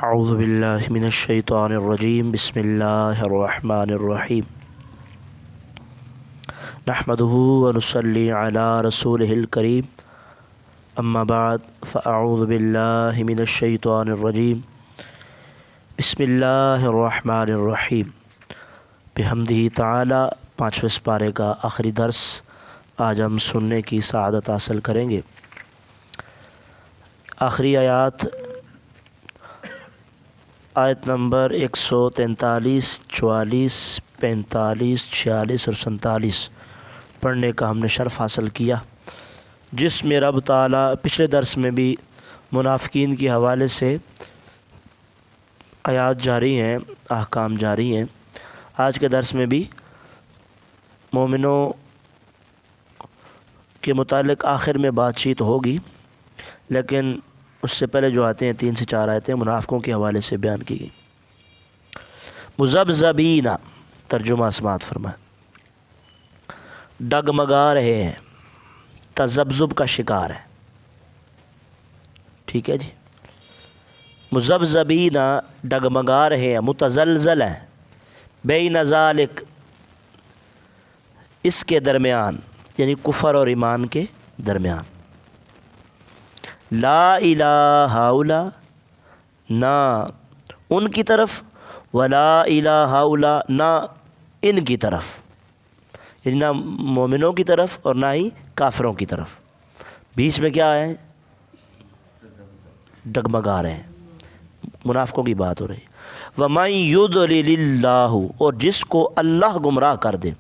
اعوذ باللہ من الشیطان الرجیم بسم اللہ الرحمن الرحیم نحمده ونصلی علی رسولہ الکریم اما بعد فاعوذ باللہ من الشیطان الرجیم بسم اللہ الرحمن الرحیم بحمدہ تعالی 5ویں پارے کا آخری درس آج ہم سننے کی سعادت حاصل کریں گے۔ آخری آیات آیت نمبر 143، 44، 45، 46 اور 47 پڑھنے کا ہم نے شرف حاصل کیا، جس میں رب تعالیٰ پچھلے درس میں بھی منافقین کے حوالے سے آیات جاری ہیں، احکام جاری ہیں۔ آج کے درس میں بھی مومنوں کے متعلق آخر میں بات چیت ہوگی، لیکن اس سے پہلے جو آتے ہیں 3 سے 4 آیتیں منافقوں کے حوالے سے بیان کی گئی۔ مذبذبین، ترجمہ سماعت فرمائیں، ڈگمگا رہے ہیں، تذبذب کا شکار ہے، ٹھیک ہے جی۔ مذبذبین، ڈگمگا رہے ہیں، متزلزل ہیں، بین ذالک، اس کے درمیان، یعنی کفر اور ایمان کے درمیان۔ لا الہ ہؤلاء، نہ ان کی طرف، ولا الہ ہؤلاء، نہ ان کی طرف، یعنی نہ مومنوں کی طرف اور نہ ہی کافروں کی طرف، بیچ میں کیا ہے؟ ڈگمگا رہے ہیں، منافقوں کی بات ہو رہی۔ وَمَن يُضْلِلِ اللَّهُ، اور جس کو اللہ گمراہ کر دے،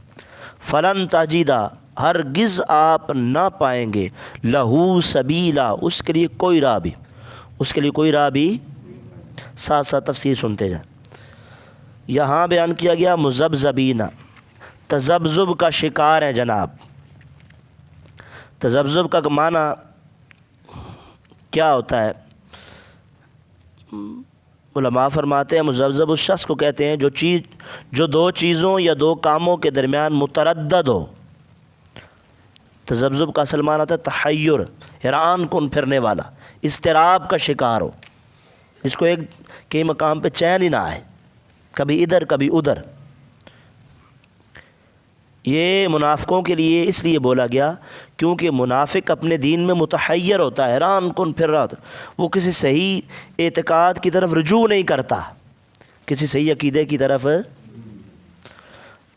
فَلَن تَجِدَ، ہرگز آپ نہ پائیں گے، لہو سبیلا، اس کے لیے کوئی راہ بھی، اس کے لیے کوئی راہ بھی۔ ساتھ ساتھ تفسیر سنتے جائیں۔ یہاں بیان کیا گیا مذبذبین، تذبذب کا شکار ہیں جناب۔ تذبذب کا معنی کیا ہوتا ہے؟ علماء فرماتے ہیں مذبذب اس شخص کو کہتے ہیں جو دو چیزوں یا دو کاموں کے درمیان متردد ہو۔ تذبذب کا اصل معنی ہوتا ہے تحیر، حیران کن پھرنے والا، اضطراب کا شکار ہو، اس کو ایک کئی مقام پہ چین ہی نہ آئے، کبھی ادھر کبھی ادھر۔ یہ منافقوں کے لیے اس لیے بولا گیا کیونکہ منافق اپنے دین میں متحیر ہوتا ہے، حیران کن پھر رہا ہوتا ہے، وہ کسی صحیح اعتقاد کی طرف رجوع نہیں کرتا، کسی صحیح عقیدے کی طرف۔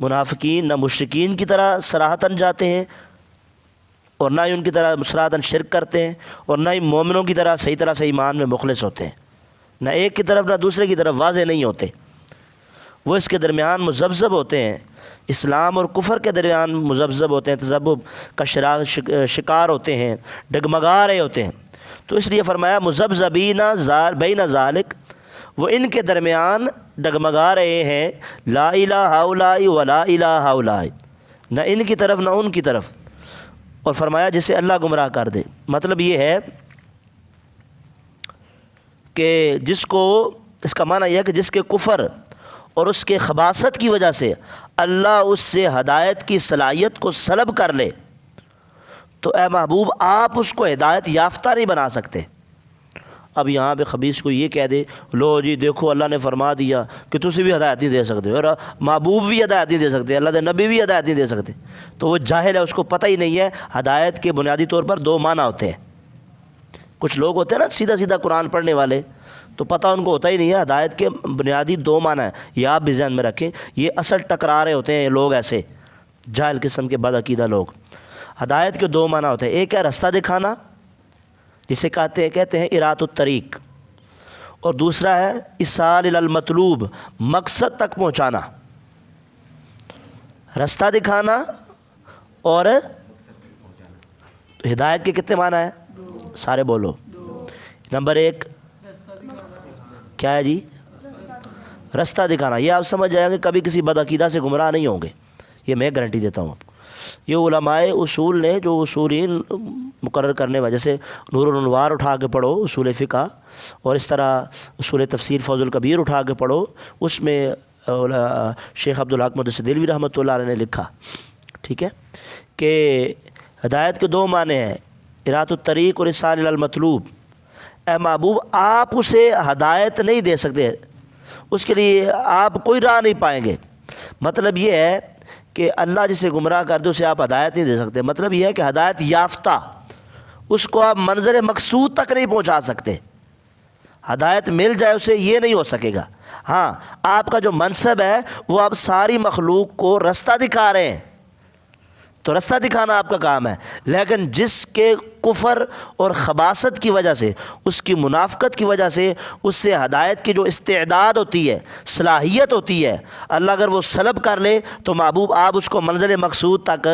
منافقین نہ مشرکین کی طرح صراحتاً جاتے ہیں، اور نہ ہی ان کی طرح صراحتاً شرک کرتے ہیں، اور نہ ہی مومنوں کی طرح صحیح طرح سے ایمان میں مخلص ہوتے ہیں، نہ ایک کی طرف نہ دوسرے کی طرف واضح نہیں ہوتے، وہ اس کے درمیان مذبذب ہوتے ہیں، اسلام اور کفر کے درمیان مذبذب ہوتے ہیں، تذبذب کا شکار ہوتے ہیں، ڈگمگا رہے ہوتے ہیں۔ تو اس لیے فرمایا مذبذبین بین ذالک، وہ ان کے درمیان ڈگمگا رہے ہیں، لا الہ ہؤلاء ولا الہ ہؤلاء، نہ ان کی طرف نہ ان کی طرف۔ اور فرمایا جسے اللہ گمراہ کر دے، مطلب یہ ہے کہ جس کو، اس کا معنی یہ ہے کہ جس کے کفر اور اس کے خباثت کی وجہ سے اللہ اس سے ہدایت کی صلاحیت کو سلب کر لے، تو اے محبوب آپ اس کو ہدایت یافتہ نہیں بنا سکتے۔ اب یہاں پہ خبیث کو یہ کہہ دے، لو جی دیکھو اللہ نے فرما دیا کہ تسی بھی ہدایت نہیں دے سکتے، اور محبوب بھی ہدایت نہیں دے سکتے، اللہ کے نبی بھی ہدایت نہیں دے سکتے، تو وہ جاہل ہے، اس کو پتہ ہی نہیں ہے ہدایت کے بنیادی طور پر 2 معنی ہوتے ہیں۔ کچھ لوگ ہوتے ہیں نا سیدھا سیدھا قرآن پڑھنے والے، تو پتہ ان کو ہوتا ہی نہیں ہے ہدایت کے بنیادی 2 معنی ہیں، یہ آپ بھی ذہن میں رکھیں، یہ اصل ٹکرا رہے ہوتے ہیں لوگ، ایسے جاہل قسم کے بد عقیدہ لوگ۔ ہدایت کے 2 معنی ہوتے ہیں، ایک ہے رستہ دکھانا، جسے کہتے ہیں اراۃ الطریق، اور دوسرا ہے ایصال الی المطلوب، مقصد تک پہنچانا۔ رستہ دکھانا اور ہدایت کے کتنے معنی ہیں؟ سارے بولو۔ نمبر 1 کیا ہے جی؟ رستہ دکھانا، یہ آپ سمجھ جائیں گے کبھی کسی بدعقیدہ سے گمراہ نہیں ہوں گے، یہ میں گارنٹی دیتا ہوں آپ کو۔ یہ علماء اصول نے جو اصولین مقرر کرنے والے، جیسے نور الانوار اٹھا کے پڑھو اصول فقہ، اور اس طرح اصول تفسیر فوز الکبیر اٹھا کے پڑھو، اس میں شیخ عبدالحق محدث دہلوی رحمۃ اللہ علیہ نے لکھا، ٹھیک ہے، کہ ہدایت کے 2 معنی ہیں، اراۃ الطریق اور ایصال الی المطلوب۔ اے محبوب آپ اسے ہدایت نہیں دے سکتے، اس کے لیے آپ کوئی راہ نہیں پائیں گے۔ مطلب یہ ہے کہ اللہ جسے گمراہ کر دے اسے آپ ہدایت نہیں دے سکتے۔ مطلب یہ ہے کہ ہدایت یافتہ اس کو آپ منظر مقصود تک نہیں پہنچا سکتے، ہدایت مل جائے اسے یہ نہیں ہو سکے گا۔ ہاں آپ کا جو منصب ہے وہ آپ ساری مخلوق کو رستہ دکھا رہے ہیں، تو رستہ دکھانا آپ کا کام ہے، لیکن جس کے کفر اور خباثت کی وجہ سے، اس کی منافقت کی وجہ سے اس سے ہدایت کی جو استعداد ہوتی ہے، صلاحیت ہوتی ہے، اللہ اگر وہ سلب کر لے تو محبوب آپ اس کو منزل مقصود تک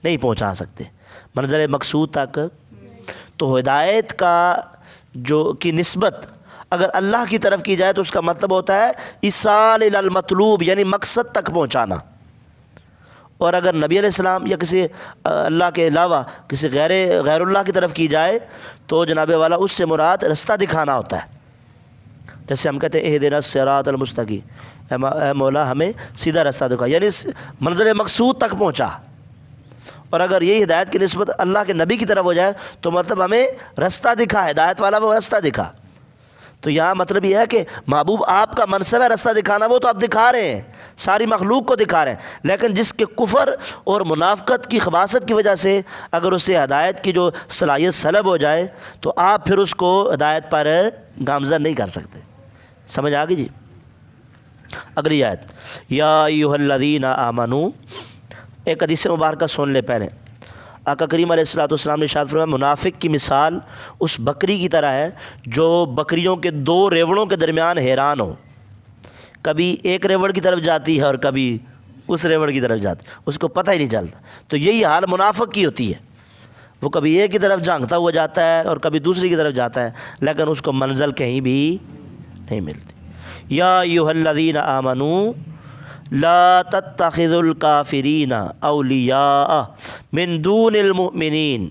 نہیں پہنچا سکتے، منزل مقصود تک۔ تو ہدایت کا جو کی نسبت اگر اللہ کی طرف کی جائے تو اس کا مطلب ہوتا ہے ایصال الی المطلوب، یعنی مقصد تک پہنچانا۔ اور اگر نبی علیہ السلام یا کسی اللہ کے علاوہ کسی غیر اللہ کی طرف کی جائے تو جناب والا اس سے مراد رستہ دکھانا ہوتا ہے۔ جیسے ہم کہتے ہیں اہدنا الصراط المستقیم، اے مولا ہمیں سیدھا رستہ دکھا، یعنی منزل مقصود تک پہنچا۔ اور اگر یہی ہدایت کی نسبت اللہ کے نبی کی طرف ہو جائے تو مطلب ہمیں رستہ دکھا، ہدایت والا وہ رستہ دکھا۔ تو یہاں مطلب یہ ہے کہ محبوب آپ کا منصب ہے رستہ دکھانا، وہ تو آپ دکھا رہے ہیں، ساری مخلوق کو دکھا رہے ہیں، لیکن جس کے کفر اور منافقت کی خباثت کی وجہ سے اگر اسے ہدایت کی جو صلاحیت سلب ہو جائے تو آپ پھر اس کو ہدایت پر گامزن نہیں کر سکتے۔ سمجھ آ گئی جی؟ اگلی آیت، یا ایھا الذین آمنوا، ایک حدیث مبارکہ سن لے پہلے۔ آقا کریم علیہ الصلوۃ والسلام نے ارشاد فرمایا منافق کی مثال اس بکری کی طرح ہے جو بکریوں کے دو ریوڑوں کے درمیان حیران ہو، کبھی ایک ریوڑ کی طرف جاتی ہے اور کبھی اس ریوڑ کی طرف جاتی ہے، اس کو پتہ ہی نہیں چلتا۔ تو یہی حال منافق کی ہوتی ہے، وہ کبھی ایک کی طرف جھانکتا ہوا جاتا ہے اور کبھی دوسری کی طرف جاتا ہے، لیکن اس کو منزل کہیں بھی نہیں ملتی۔ یا ایھا الذین آمنوا لا تتخذوا الکافرین اولیاء من دون المؤمنین،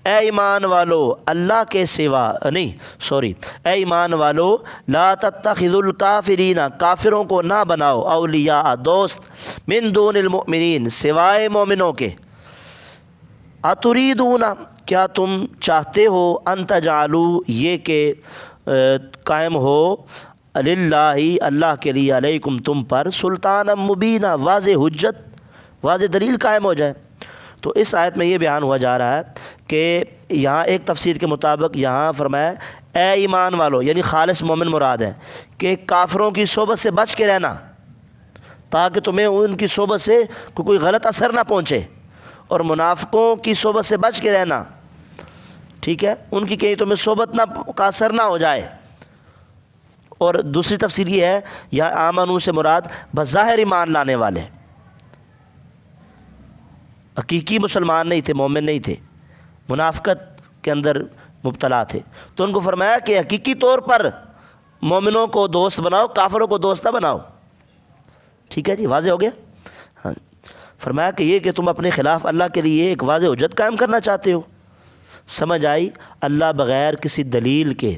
اے ایمان والو اللہ کے سوا اے ایمان والو لا تتخذوا الکافرین، کافروں کو نہ بناؤ، اولیاء دوست، من دون المؤمنین سوائے مومنوں کے۔ اتریدون کیا تم چاہتے ہو، ان تجعلوا یہ کہ قائم ہو، للہ اللہ کے لیے، علیکم تم پر، سلطانا مبینہ واضح حجت، واضح دلیل قائم ہو جائے۔ تو اس آیت میں یہ بیان ہوا جا رہا ہے کہ یہاں ایک تفسیر کے مطابق یہاں فرمایا اے ایمان والو، یعنی خالص مومن مراد ہے کہ کافروں کی صحبت سے بچ کے رہنا تاکہ تمہیں ان کی صحبت سے کوئی غلط اثر نہ پہنچے، اور منافقوں کی صحبت سے بچ کے رہنا، ٹھیک ہے، ان کی کہیں تمہیں صحبت کا اثر نہ ہو جائے۔ اور دوسری تفسیر یہ ہے یہاں آمنو سے مراد بظاہر ایمان لانے والے، حقیقی مسلمان نہیں تھے، مومن نہیں تھے، منافقت کے اندر مبتلا تھے، تو ان کو فرمایا کہ حقیقی طور پر مومنوں کو دوست بناؤ، کافروں کو دوست نہ بناؤ۔ ٹھیک ہے جی، واضح ہو گیا؟ ہاں، فرمایا کہ یہ کہ تم اپنے خلاف اللہ کے لیے ایک واضح حجت قائم کرنا چاہتے ہو۔ سمجھ آئی؟ اللہ بغیر کسی دلیل کے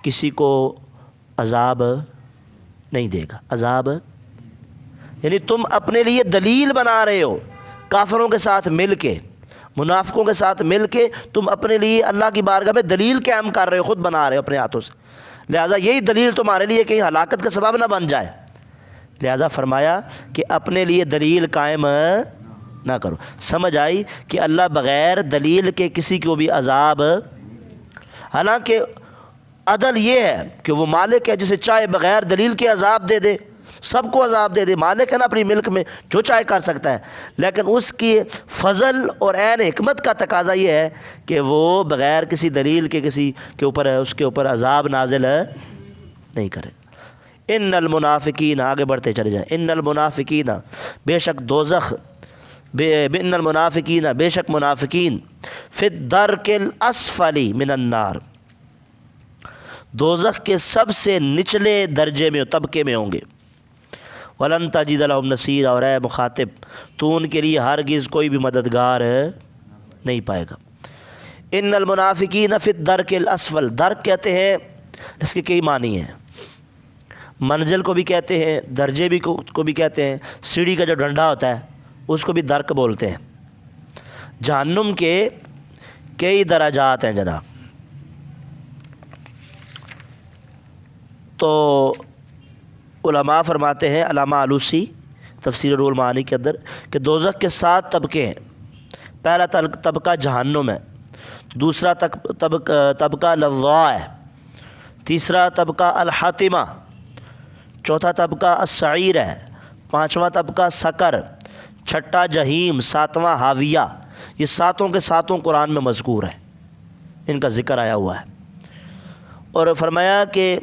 کسی کو عذاب نہیں دے گا۔ عذاب یعنی تم اپنے لیے دلیل بنا رہے ہو، کافروں کے ساتھ مل کے، منافقوں کے ساتھ مل کے تم اپنے لیے اللہ کی بارگاہ میں دلیل قائم کر رہے ہو، خود بنا رہے ہو اپنے ہاتھوں سے، لہٰذا یہی دلیل تمہارے لیے کہیں ہلاکت کا سبب نہ بن جائے، لہٰذا فرمایا کہ اپنے لیے دلیل قائم نہ کرو۔ سمجھ آئی کہ اللہ بغیر دلیل کے کسی کو بھی عذاب، حالانکہ عدل یہ ہے کہ وہ مالک ہے جسے چاہے بغیر دلیل کے عذاب دے دے، سب کو عذاب دے دے، مالک ہے نا اپنی ملک میں، جو چاہے کر سکتا ہے، لیکن اس کی فضل اور عین حکمت کا تقاضا یہ ہے کہ وہ بغیر کسی دلیل کے کسی کے اوپر اس کے اوپر عذاب نازل نہیں کرے۔ ان المنافقین، آگے بڑھتے چلے جائیں، ان المنافقین بے شک دوزخ، ان المنافقین بے شک منافقین، فی الدرک الاسفل من النار، دوزخ کے سب سے نچلے درجے میں، طبقے میں ہوں گے۔ وَلَن تَجِدَ لَهُمْ نَصِيرًا، اور اے مخاطب تو ان کے لیے ہرگز کوئی بھی مددگار نہیں پائے گا۔ ان المنافقین فی الدرک الاسفل، درک کہتے ہیں، اس کے کئی معنی ہیں، منزل کو بھی کہتے ہیں، درجے بھی کو بھی کہتے ہیں، سیڑھی کا جو ڈنڈا ہوتا ہے اس کو بھی درک بولتے ہیں۔ جہنم کے کئی درجات ہیں جناب، تو علماء فرماتے ہیں، علامہ آلوسی تفسیر روح المعانی کے اندر، کہ دوزخ کے 7 طبقے ہیں۔ پہلا طبقہ جہنم ہے، دوسرا طبقہ لظا ہے، تیسرا طبقہ الحاطمہ، چوتھا طبقہ السعیر ہے، پانچواں طبقہ سقر، چھٹا جہیم، ساتواں حاویہ۔ یہ ساتوں کے ساتوں قرآن میں مذکور ہیں، ان کا ذکر آیا ہوا ہے۔ اور فرمایا کہ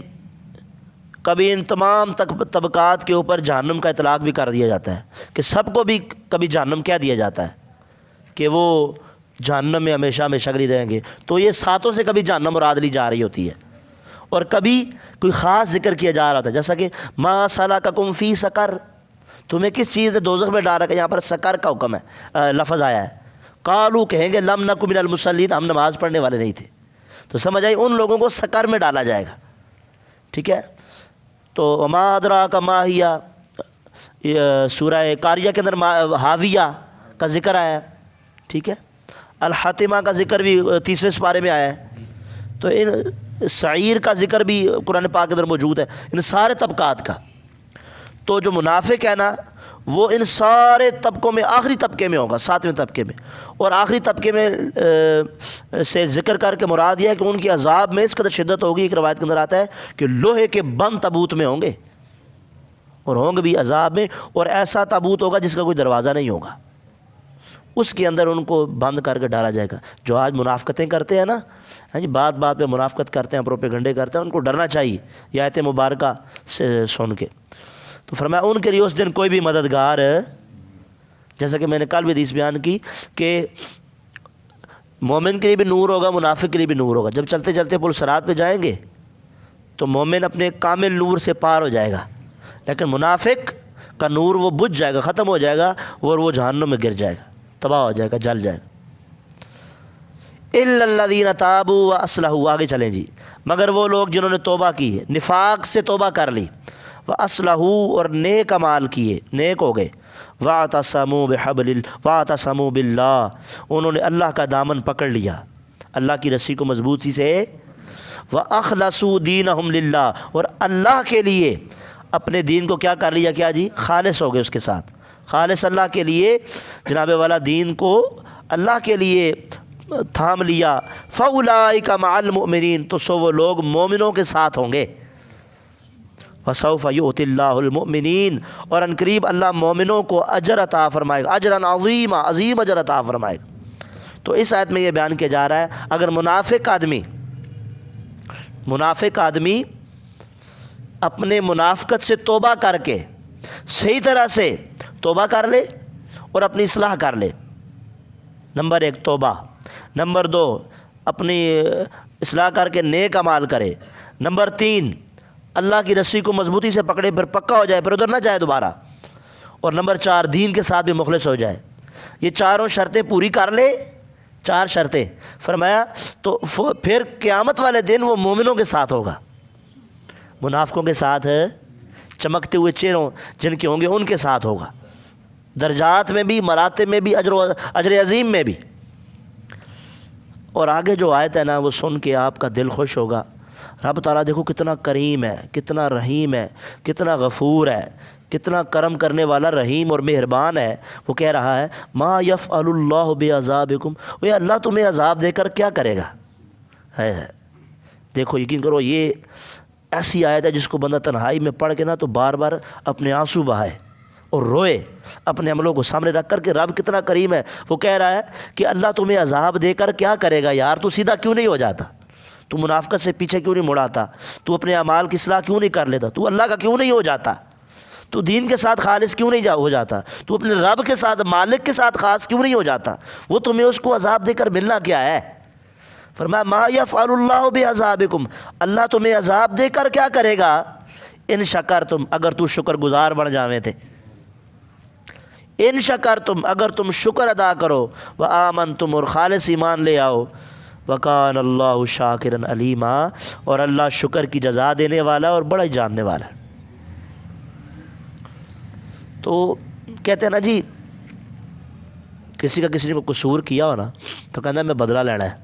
کبھی ان تمام طبقات کے اوپر جہنم کا اطلاق بھی کر دیا جاتا ہے، کہ سب کو بھی کبھی جہنم کہہ دیا جاتا ہے کہ وہ جہنم میں ہمیشہ ہمیشہ کے لیے رہیں گے۔ تو یہ ساتوں سے کبھی جہنم مراد لی جا رہی ہوتی ہے، اور کبھی کوئی خاص ذکر کیا جا رہا ہوتا ہے، جیسا کہ ما سلککم فی سقر، تمہیں کس چیز نے دوزخ میں ڈالا؟ کہ یہاں پر سقر کا حکم ہے، لفظ آیا ہے۔ قالو کہیں گے لم نک من المصلین، ہم نماز پڑھنے والے نہیں تھے۔ تو سمجھ آئی، ان لوگوں کو سقر میں ڈالا جائے گا، ٹھیک ہے۔ تو وما ادراک ما ہی، سورہ قاریہ کے اندر حاویہ کا ذکر آیا ہے، ٹھیک ہے۔ الحاطمہ کا ذکر بھی 30ویں سپارے میں آیا ہے۔ تو ان سعیر کا ذکر بھی قرآن پاک کے اندر موجود ہے، ان سارے طبقات کا۔ تو جو منافق ہے نا، وہ ان سارے طبقوں میں آخری طبقے میں ہوگا، 7ویں طبقے میں۔ اور آخری طبقے میں سے ذکر کر کے مراد یہ ہے کہ ان کی عذاب میں اس قدر شدت ہوگی، ایک روایت کے اندر آتا ہے کہ لوہے کے بند تابوت میں ہوں گے، اور ہوں گے بھی عذاب میں، اور ایسا تابوت ہوگا جس کا کوئی دروازہ نہیں ہوگا، اس کے اندر ان کو بند کر کے ڈالا جائے گا۔ جو آج منافقتیں کرتے ہیں نا، ہاں جی، بات بات پہ منافقت کرتے ہیں، پروپیگنڈے کرتے ہیں، ان کو ڈرنا چاہیے یہ آیت مبارکہ سے سن کے۔ تو فرمایا ان کے لیے اس دن کوئی بھی مددگار، جیسا کہ میں نے کل بھی حدیث بیان کی کہ مومن کے لیے بھی نور ہوگا، منافق کے لیے بھی نور ہوگا۔ جب چلتے چلتے پل صراط پہ جائیں گے تو مومن اپنے کامل نور سے پار ہو جائے گا، لیکن منافق کا نور وہ بجھ جائے گا، ختم ہو جائے گا، اور وہ جہنم میں گر جائے گا، تباہ ہو جائے گا، جل جائے گا۔ الا الذین تابوا واصلحوا، آگے چلیں جی، مگر وہ لوگ جنہوں نے توبہ کی، نفاق سے توبہ کر لی، واصلحوا، اور نیک اعمال کیے، نیک ہو گئے، واعتصموا باللہ، انہوں نے اللہ کا دامن پکڑ لیا، اللہ کی رسی کو مضبوطی سے، واخلصوا دینہم للہ، اور اللہ کے لیے اپنے دین کو کیا کر لیا، کیا جی، خالص ہو گئے اس کے ساتھ، خالص اللہ کے لیے جناب والا دین کو اللہ کے لیے تھام لیا۔ فاولئک مع المؤمنین، تو سو وہ لوگ مومنوں کے ساتھ ہوں گے۔ وسوف یؤتی اللہ المؤمنین، اور ان قریب اللہ مومنوں کو اجر عطا فرمائے گا، اجرا عظیما، عظیم اجر عطا فرمائے گا۔ تو اس آیت میں یہ بیان کیا جا رہا ہے، اگر منافق آدمی اپنے منافقت سے توبہ کر کے صحیح طرح سے توبہ کر لے اور اپنی اصلاح کر لے، نمبر 1 توبہ، نمبر 2 اپنی اصلاح کر کے نیک اعمال کرے، نمبر 3 اللہ کی رسی کو مضبوطی سے پکڑے، پھر پکا ہو جائے، پھر ادھر نہ جائے دوبارہ، اور نمبر 4 دین کے ساتھ بھی مخلص ہو جائے، یہ چاروں شرطیں پوری کر لے، 4 شرطیں فرمایا، تو پھر قیامت والے دن وہ مومنوں کے ساتھ ہوگا، منافقوں کے ساتھ چمکتے ہوئے چہروں جن کے ہوں گے ان کے ساتھ ہوگا، درجات میں بھی، مراتب میں بھی، اجر عظیم میں بھی۔ اور آگے جو آیت ہے نا، وہ سن کے آپ کا دل خوش ہوگا۔ رب تعالیٰ دیکھو کتنا کریم ہے، کتنا رحیم ہے، کتنا غفور ہے، کتنا کرم کرنے والا، رحیم اور مہربان ہے۔ وہ کہہ رہا ہے ما یفعل اللہ بعذابکم، وہ اللہ تمہیں عذاب دے کر کیا کرے گا۔ دیکھو یقین کرو، یہ ایسی آیت ہے جس کو بندہ تنہائی میں پڑھ کے نا تو بار بار اپنے آنسو بہائے اور روئے، اپنے عملوں کو سامنے رکھ کر کہ رب کتنا کریم ہے۔ وہ کہہ رہا ہے کہ اللہ تمہیں عذاب دے کر کیا کرے گا یار، تو سیدھا کیوں نہیں ہو جاتا، تو منافقت سے پیچھے کیوں نہیں مڑاتا، تو اپنے اعمال کی اصلاح کیوں نہیں کر لیتا، تو اللہ کا کیوں نہیں ہو جاتا، تو دین کے ساتھ خالص کیوں نہیں ہو جاتا، تو اپنے رب کے ساتھ، مالک کے ساتھ خاص کیوں نہیں ہو جاتا، وہ تمہیں اس کو عذاب دے کر ملنا کیا ہے۔ فرمایا ما یفعل اللہ بعذابکم، اللہ تمہیں عذاب دے کر کیا کرے گا، ان شکرتم، اگر تو شکر گزار بن جاویں تھے، ان شکرتم، اگر تم شکر ادا کرو، وآمنتم، اور خالص ایمان لے آؤ، وکان اللہ شاکرا علیما، اور اللہ شکر کی جزا دینے والا اور بڑا ہی جاننے والا ہے۔ تو کہتے ہیں نا جی، کسی نے کو قصور کیا ہو نا تو کہنا ہے میں بدلہ لینا ہے،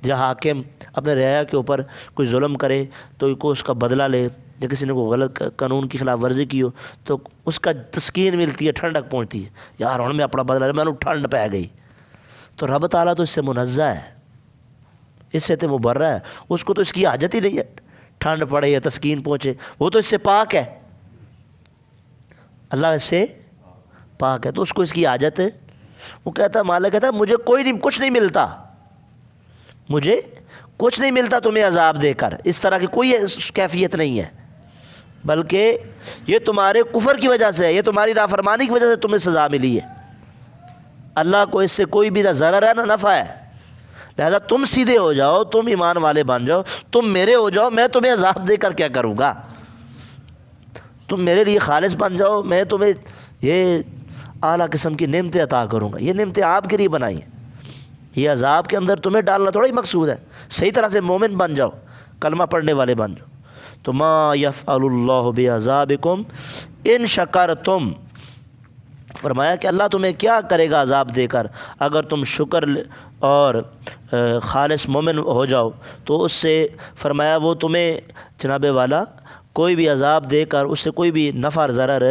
جہاں حاکم اپنے رعایا کے اوپر کوئی ظلم کرے تو کوئی اس کا بدلہ لے، یا کسی نے کوئی غلط قانون کی خلاف ورزی کی ہو تو اس کا تسکین ملتی ہے، ٹھنڈک پہنچتی ہے، یار ہوں میں اپنا بدلہ لے، میں نے ٹھنڈ پہ گئی۔ تو رب تعالیٰ تو اس سے منزہ ہے، اس سے تو مبرہ ہے، اس کو تو اس کی حاجت ہی نہیں ہے ٹھنڈ پڑے یا تسکین پہنچے، وہ تو اس سے پاک ہے، اللہ اس سے پاک ہے، تو اس کو اس کی حاجت ہے۔ وہ کہتا ہے، مالک کہتا ہے مجھے کچھ نہیں ملتا، مجھے کچھ نہیں ملتا تمہیں عذاب دے کر، اس طرح کی کوئی کیفیت نہیں ہے، بلکہ یہ تمہارے کفر کی وجہ سے ہے، یہ تمہاری نافرمانی کی وجہ سے تمہیں سزا ملی ہے، اللہ کو اس سے کوئی بھی نہ ضرر ہے نہ نفع ہے، لہذا تم سیدھے ہو جاؤ، تم ایمان والے بن جاؤ، تم میرے ہو جاؤ، میں تمہیں عذاب دے کر کیا کروں گا، تم میرے لیے خالص بن جاؤ، میں تمہیں یہ اعلیٰ قسم کی نعمتیں عطا کروں گا، یہ نعمتیں آپ کے لیے بنائی ہیں، یہ عذاب کے اندر تمہیں ڈالنا تھوڑا ہی مقصود ہے، صحیح طرح سے مومن بن جاؤ، کلمہ پڑھنے والے بن جاؤ۔ تو ما یفعل اللہ بعذابکم ان شکرتم، فرمایا کہ اللہ تمہیں کیا کرے گا عذاب دے کر اگر تم شکر اور خالص مومن ہو جاؤ، تو اس سے فرمایا وہ تمہیں جناب والا کوئی بھی عذاب دے کر اس سے کوئی بھی نفع ضرر۔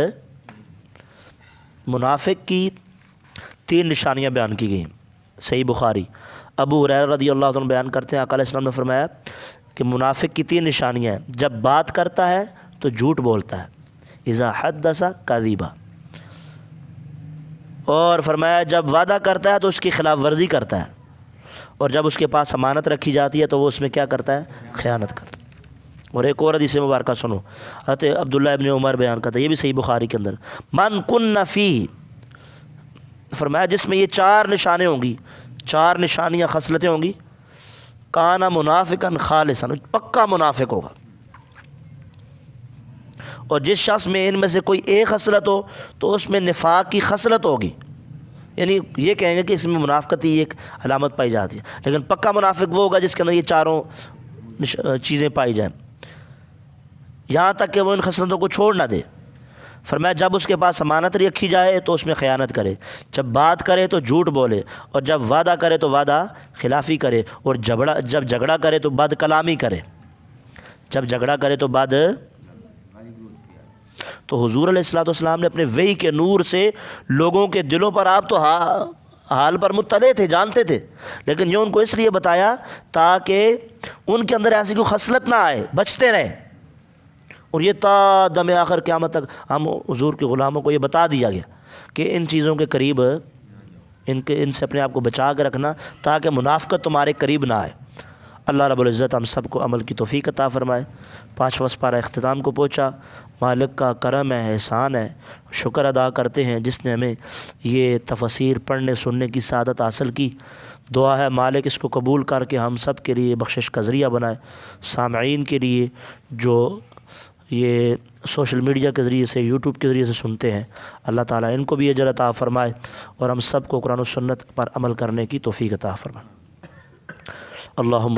منافق کی 3 نشانیاں بیان کی گئیں، صحیح بخاری، ابو ہریرہ رضی اللہ عنہ بیان کرتے ہیں، آقا علیہ السلام نے فرمایا کہ منافق کی 3 نشانیاں ہیں، جب بات کرتا ہے تو جھوٹ بولتا ہے، اذا حدث کذب، اور فرمایا جب وعدہ کرتا ہے تو اس کی خلاف ورزی کرتا ہے، اور جب اس کے پاس امانت رکھی جاتی ہے تو وہ اس میں کیا کرتا ہے، خیانت کرتا ہے۔ اور ایک اور حدیث مبارکہ سنو، حضرت عبداللہ ابن عمر بیان کرتا ہے، یہ بھی صحیح بخاری کے اندر، من کن فیہ، فرمایا جس میں یہ 4 نشانیں ہوں گی، 4 نشانیاں خصلتیں ہوں گی، کان منافقا خالصا، پکا منافق ہوگا، اور جس شخص میں ان میں سے کوئی ایک خصلت ہو تو اس میں نفاق کی خصلت ہوگی، یعنی یہ کہیں گے کہ اس میں منافقت ہی ایک علامت پائی جاتی ہے، لیکن پکا منافق وہ ہوگا جس کے اندر یہ 4 چیزیں پائی جائیں، یہاں تک کہ وہ ان خصلتوں کو چھوڑ نہ دے۔ فرمایا جب اس کے پاس امانت رکھی جائے تو اس میں خیانت کرے، جب بات کرے تو جھوٹ بولے، اور جب وعدہ کرے تو وعدہ خلافی کرے، اور جب جھگڑا کرے تو بد کلامی کرے، جب جھگڑا کرے تو تو حضور علیہ الصلوۃ والسلام نے اپنے وحی کے نور سے لوگوں کے دلوں پر، آپ تو حال پر مطلع تھے، جانتے تھے، لیکن یہ ان کو اس لیے بتایا تاکہ ان کے اندر ایسی کوئی خصلت نہ آئے، بچتے رہیں، اور یہ تا دم آخر قیامت تک ہم حضور کے غلاموں کو یہ بتا دیا گیا کہ ان چیزوں کے قریب ان سے اپنے آپ کو بچا کے رکھنا تاکہ منافقت تمہارے قریب نہ آئے۔ اللہ رب العزت ہم سب کو عمل کی توفیق عطا فرمائے۔ 5واں پارہ اختتام کو پہنچا، مالک کا کرم ہے، احسان ہے، شکر ادا کرتے ہیں جس نے ہمیں یہ تفسیر پڑھنے سننے کی سعادت حاصل کی۔ دعا ہے مالک اس کو قبول کر کے ہم سب کے لیے بخشش کا ذریعہ بنائے، سامعین کے لیے جو یہ سوشل میڈیا کے ذریعے سے، یوٹیوب کے ذریعے سے سنتے ہیں، اللہ تعالیٰ ان کو بھی اجر عطا فرمائے، اور ہم سب کو قرآن و سنت پر عمل کرنے کی توفیق عطا فرمائے۔ اللہم